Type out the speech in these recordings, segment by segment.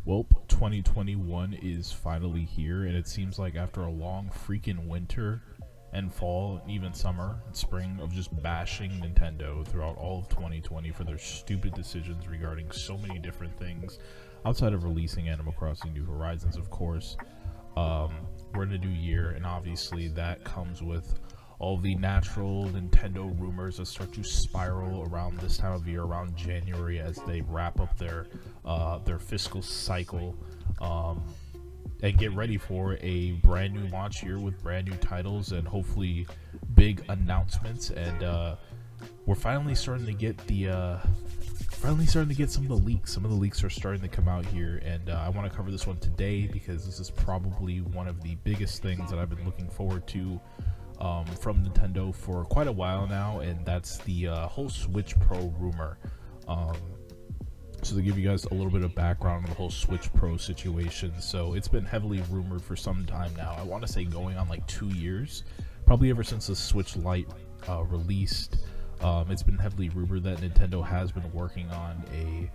Well, 2021 is finally here, and it seems like after a long freaking winter and fall, and even summer and spring of just bashing Nintendo throughout all of 2020 for their stupid decisions regarding so many different things, outside of releasing Animal Crossing New Horizons, of course. We're in a new year, and obviously that comes with all the natural Nintendo rumors that start to spiral around this time of year, around January, as they wrap up their fiscal cycle, and get ready for a brand new launch year with brand new titles and hopefully big announcements. And we're finally starting to get some of the leaks. Some of the leaks are starting to come out here, and I want to cover this one today because this is probably one of the biggest things that I've been looking forward to from Nintendo for quite a while now, and that's the whole Switch Pro rumor. So to give you guys a little bit of background on the whole Switch Pro situation, so it's been heavily rumored for some time now. I want to say going on like 2 years, probably ever since the Switch Lite released. It's been heavily rumored that Nintendo has been working on a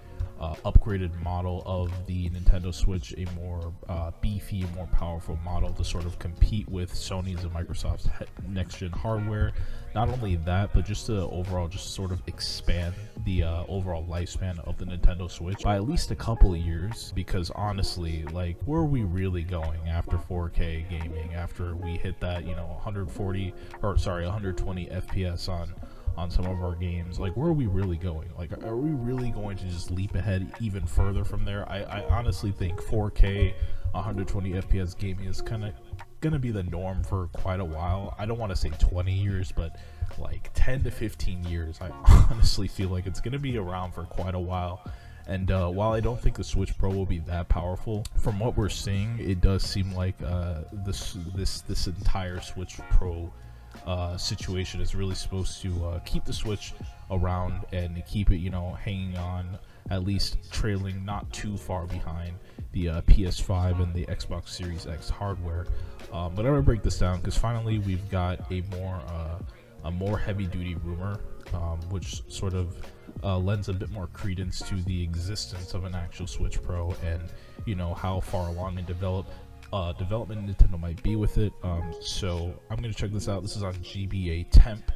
upgraded model of the Nintendo Switch, a more beefy, more powerful model to sort of compete with Sony's and Microsoft's next-gen hardware. Not only that, but just to overall just sort of expand the overall lifespan of the Nintendo Switch by at least a couple of years, because honestly, like, where are we really going after 4K gaming, after we hit that, 120 FPS on some of our games? Like, where are we really going? Like, are we really going to just leap ahead even further from there? I honestly think 4K 120 FPS gaming is kind of gonna be the norm for quite a while. I don't want to say 20 years, but like 10 to 15 years. I honestly feel like it's gonna be around for quite a while. And while I don't think the Switch Pro will be that powerful, from what we're seeing, it does seem like this entire Switch Pro situation is really supposed to keep the Switch around and keep it, hanging on, at least trailing not too far behind the PS5 and the Xbox Series X hardware. But I'm gonna break this down because finally we've got a more heavy-duty rumor, which sort of lends a bit more credence to the existence of an actual Switch Pro and how far along in development Nintendo might be with it. So I'm going to check this out. This is on GBA Temp,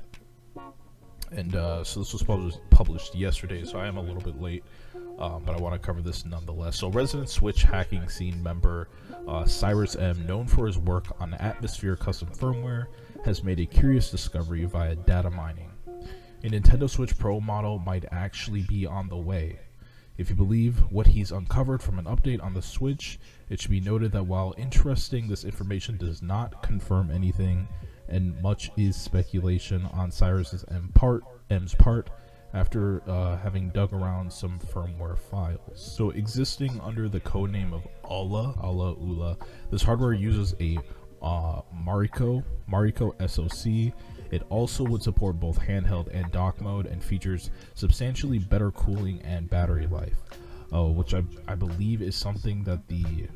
and so this was published yesterday, so I am a little bit late, but I want to cover this nonetheless. So resident Switch hacking scene member Cyrus M, known for his work on Atmosphere custom firmware, has made a curious discovery via data mining. A Nintendo Switch Pro model might actually be on the way. If you believe what he's uncovered from an update on the Switch, it should be noted that while interesting, this information does not confirm anything, and much is speculation on Cyrus's M's part after having dug around some firmware files. So existing under the codename of Ula, this hardware uses a Mariko SoC. It also would support both handheld and dock mode and features substantially better cooling and battery life, which I believe is something that the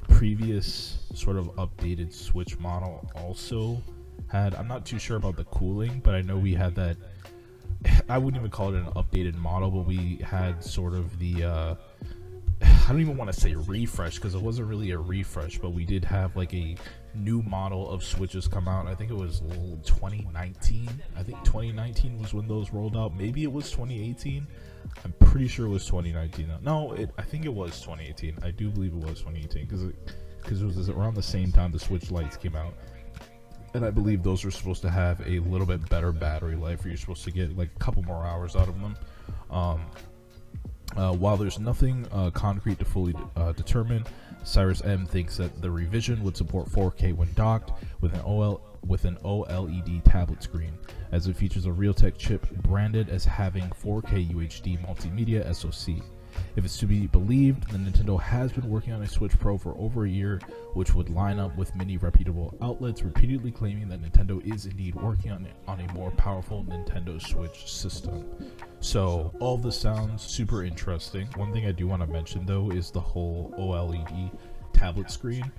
previous sort of updated Switch model also had. I'm not too sure about the cooling, but I know we had that. I wouldn't even call it an updated model, but we had sort of the I don't even want to say refresh because it wasn't really a refresh, but we did have like a new model of Switches come out. I think it was 2019. I think 2019 was when those rolled out. Maybe it was 2018. I'm pretty sure it was 2019. No, I think it was 2018. I do believe it was 2018 because it was around the same time the Switch Lites came out. And I believe those were supposed to have a little bit better battery life, where you're supposed to get like a couple more hours out of them. While there's nothing concrete to fully determine, Cyrus M thinks that the revision would support 4K when docked with an OLED tablet screen, as it features a Realtek chip branded as having 4K UHD multimedia SoC. If it's to be believed, then Nintendo has been working on a Switch Pro for over a year, which would line up with many reputable outlets repeatedly claiming that Nintendo is indeed working on a more powerful Nintendo Switch system. So all this sounds super interesting. One thing I do want to mention though is the whole OLED tablet screen.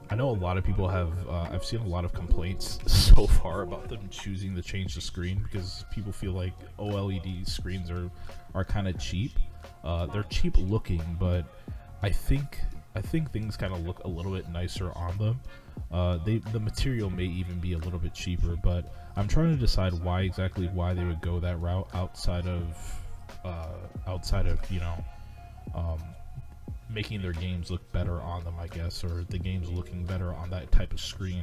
I know a lot of people have, I've seen a lot of complaints so far about them choosing to change the screen because people feel like OLED screens are kind of cheap. They're cheap looking, but I think things kind of look a little bit nicer on them. The material may even be a little bit cheaper, but I'm trying to decide why they would go that route outside of making their games look better on them, I guess, or the games looking better on that type of screen.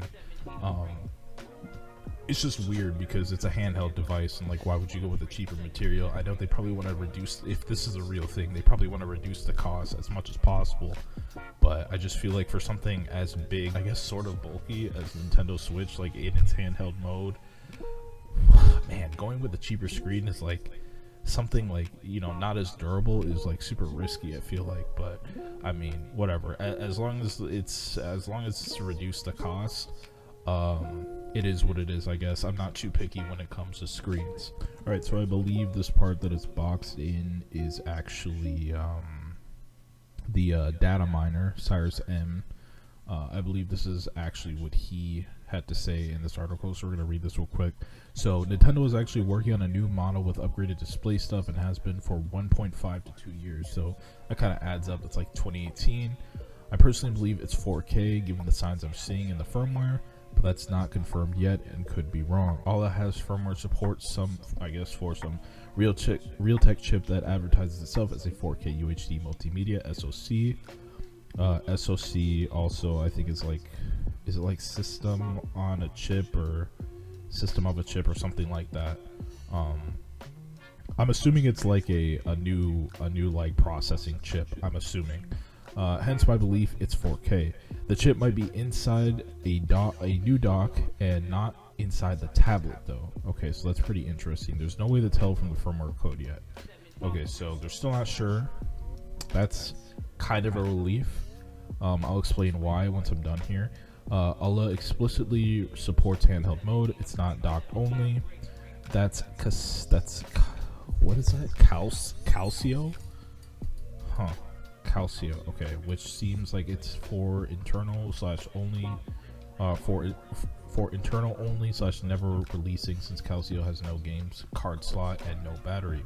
It's just weird because it's a handheld device, and like, why would you go with a cheaper material? I know they probably want to reduce, if this is a real thing, they probably want to reduce the cost as much as possible. But I just feel like for something as big, I guess sort of bulky as Nintendo Switch, like in its handheld mode, man, going with a cheaper screen is like something like, you know, not as durable is like super risky, I feel like. But I mean, whatever, as long as it's to reduce the cost, it is what it is, I guess. I'm not too picky when it comes to screens. Alright, so I believe this part that is boxed in is actually the data miner, Cyrus M. I believe this is actually what he had to say in this article, so we're going to read this real quick. So Nintendo is actually working on a new model with upgraded display stuff and has been for 1.5 to 2 years, so that kind of adds up. It's like 2018. I personally believe it's 4K given the signs I'm seeing in the firmware, but that's not confirmed yet and could be wrong. All that has firmware supports some, I guess, for some Realtek chip that advertises itself as a 4K UHD multimedia SoC. SoC also, I think, is it like system on a chip or system of a chip or something like that. I'm assuming it's like a new like processing chip, I'm assuming. Hence my belief it's 4K. The chip might be inside a new dock and not inside the tablet though. Okay, so that's pretty interesting. There's no way to tell from the firmware code yet. Okay, so they're still not sure. That's kind of a relief. I'll explain why once I'm done here. Allah explicitly supports handheld mode. It's not docked only. That's what is that? Calcio? Huh. Calcio. Okay, which seems like it's for internal / only. For internal only / never releasing, since Calcio has no games card slot and no battery.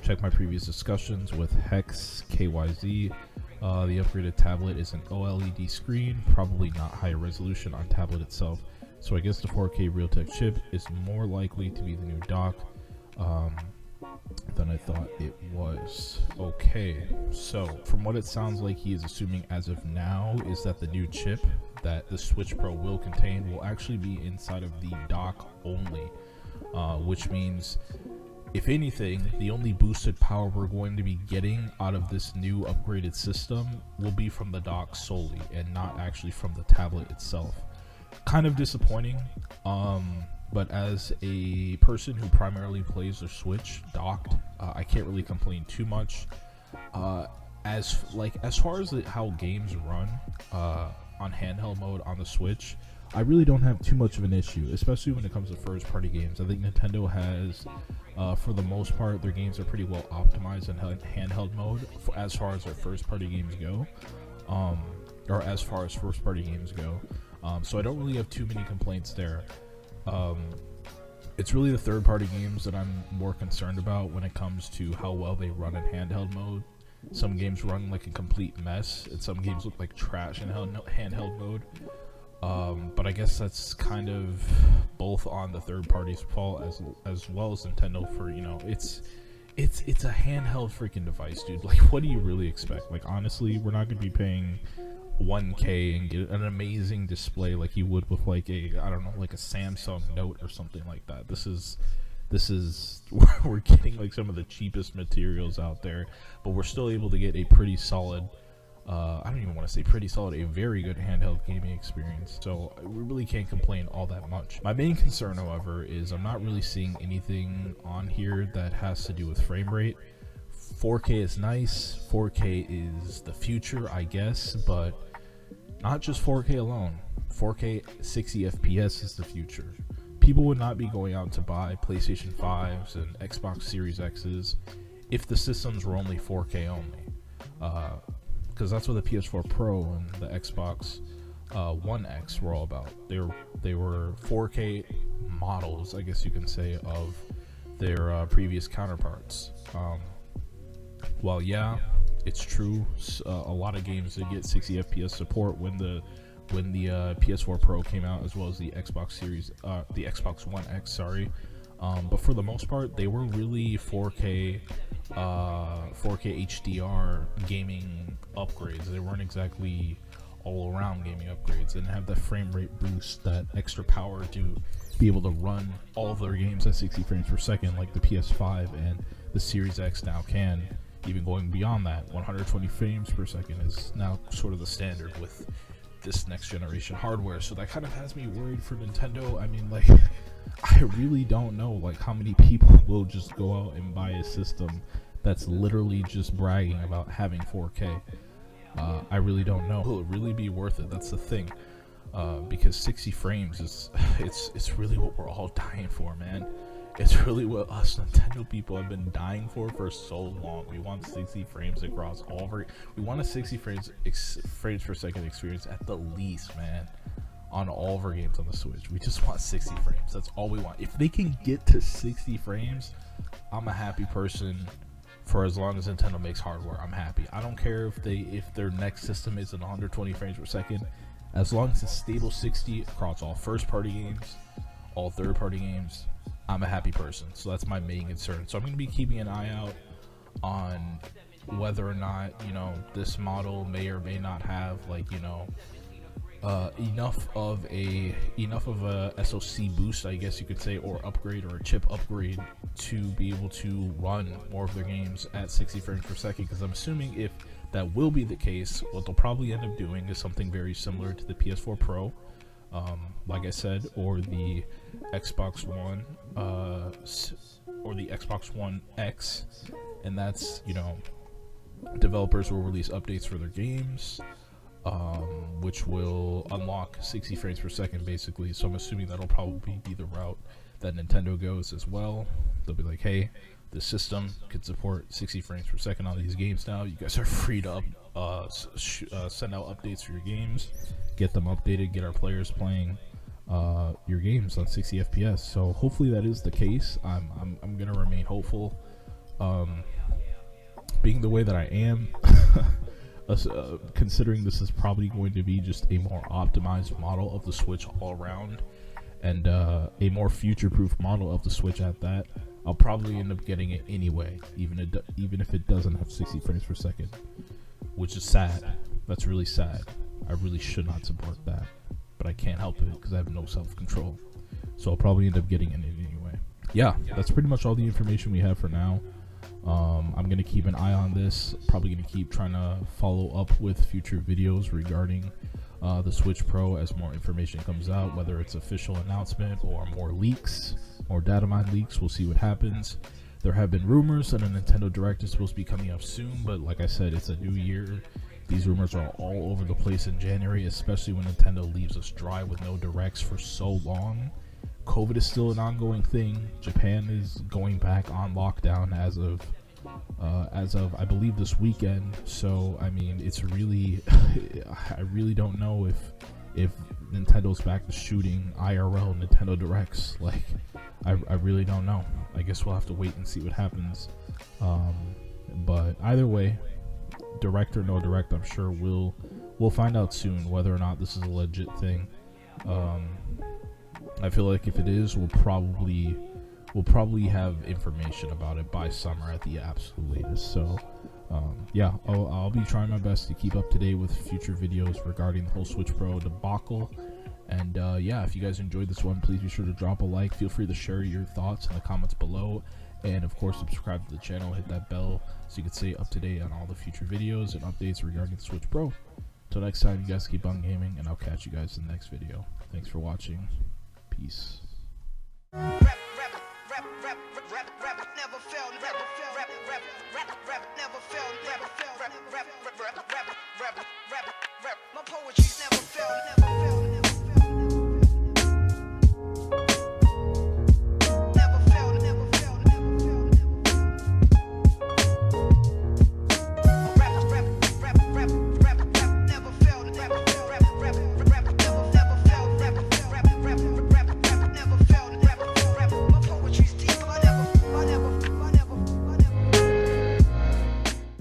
Check my previous discussions with Hex KYZ. The upgraded tablet is an OLED screen, probably not higher resolution on tablet itself. So I guess the 4K Realtek chip is more likely to be the new dock than I thought it was. Okay, so from what it sounds like he is assuming as of now is that the new chip that the Switch Pro will contain will actually be inside of the dock only, which means, if anything, the only boosted power we're going to be getting out of this new upgraded system will be from the dock solely and not actually from the tablet itself. Kind of disappointing, but as a person who primarily plays their Switch docked, I can't really complain too much. As far as how games run on handheld mode on the Switch, I really don't have too much of an issue, especially when it comes to first-party games. I think Nintendo has, for the most part, their games are pretty well optimized in handheld mode as far as their first-party games go, or as far as first-party games go. So I don't really have too many complaints there. It's really the third-party games that I'm more concerned about when it comes to how well they run in handheld mode. Some games run like a complete mess, and some games look like trash in handheld mode. But I guess that's kind of both on the third party's fault as well as Nintendo for, you know, it's a handheld freaking device, dude. Like, what do you really expect? Like, honestly, we're not gonna be paying $1K and get an amazing display like you would with like a Samsung Note or something like that. This is we're getting like some of the cheapest materials out there, but we're still able to get a pretty solid, I don't even want to say pretty solid, a very good handheld gaming experience. So we really can't complain all that much. My main concern, however, is I'm not really seeing anything on here that has to do with frame rate. 4K is nice, 4K is the future, I guess, but not just 4K alone. 4K 60 FPS is the future. People would not be going out to buy PlayStation 5s and Xbox Series X's if the systems were only 4K only. Because that's what the PS4 Pro and the Xbox One X were all about. They were 4K models, I guess you can say, of their previous counterparts. While yeah, it's true, a lot of games did get 60 FPS support when the PS4 Pro came out, as well as the Xbox One X. Sorry, but for the most part, they were really 4K HDR gaming upgrades. They weren't exactly all around gaming upgrades, and have that frame rate boost, that extra power to be able to run all of their games at 60 frames per second, like the PS5 and the Series X now can. Even going beyond that, 120 frames per second is now sort of the standard with this next generation hardware. So that kind of has me worried for Nintendo. I mean, like, I really don't know, like, how many people will just go out and buy a system that's literally just bragging about having 4K. I really don't know. Will it really be worth it? That's the thing. Because 60 frames is it's really what we're all dying for, man. It's really what us Nintendo people have been dying for so long. We want 60 frames across all of our. We want a 60 frames per second experience at the least, man, on all of our games on the Switch. We just want 60 frames. That's all we want. If they can get to 60 frames, I'm a happy person. For as long as Nintendo makes hardware, I'm happy. I don't care if their next system is at 120 frames per second. As long as it's stable 60 across all first-party games, all third-party games, I'm a happy person. So that's my main concern. So I'm going to be keeping an eye out on whether or not, this model may or may not have, like, enough of a SoC boost, I guess you could say, or upgrade, or a chip upgrade to be able to run more of their games at 60 frames per second. Because I'm assuming if that will be the case, what they'll probably end up doing is something very similar to the PS4 Pro, like I said, or the Xbox One, or the Xbox One X, and that's, developers will release updates for their games, which will unlock 60 frames per second, basically. So I'm assuming that'll probably be the route that Nintendo goes as well. They'll be like, hey, the system can support 60 frames per second on these games now. You guys are free to send out updates for your games, get them updated, get our players playing your games on 60 FPS. So hopefully that is the case. I'm gonna remain hopeful. Being the way that I am, considering this is probably going to be just a more optimized model of the Switch all around, and a more future-proof model of the Switch at that, I'll probably end up getting it anyway, even if it doesn't have 60 frames per second, which is sad. That's really sad. I really should not support that, but I can't help it because I have no self-control. So I'll probably end up getting it anyway. Yeah, that's pretty much all the information we have for now. I'm going to keep an eye on this. Probably going to keep trying to follow up with future videos regarding the Switch Pro as more information comes out, whether it's official announcement or more leaks, more data mine leaks. We'll see what happens. There have been rumors that a Nintendo Direct is supposed to be coming up soon, but like I said, it's a new year. These rumors are all over the place in January, especially when Nintendo leaves us dry with no directs for so long. COVID is still an ongoing thing. Japan is going back on lockdown as of I believe this weekend. So I mean, it's really I really don't know if Nintendo's back to shooting IRL Nintendo Directs. Like, I really don't know. I guess we'll have to wait and see what happens. But either way, direct or no direct, I'm sure we'll find out soon whether or not this is a legit thing. I feel like if it is, we'll probably have information about it by summer at the absolute latest. So yeah, I'll be trying my best to keep up to date with future videos regarding the whole Switch Pro debacle. And yeah, if you guys enjoyed this one, please be sure to drop a like. Feel free to share your thoughts in the comments below, and of course subscribe to the channel, hit that bell so you can stay up to date on all the future videos and updates regarding the Switch Pro. Till next time, you guys keep on gaming, and I'll catch you guys in the next video. Thanks for watching. Peace. My poetry's never failed, never failed.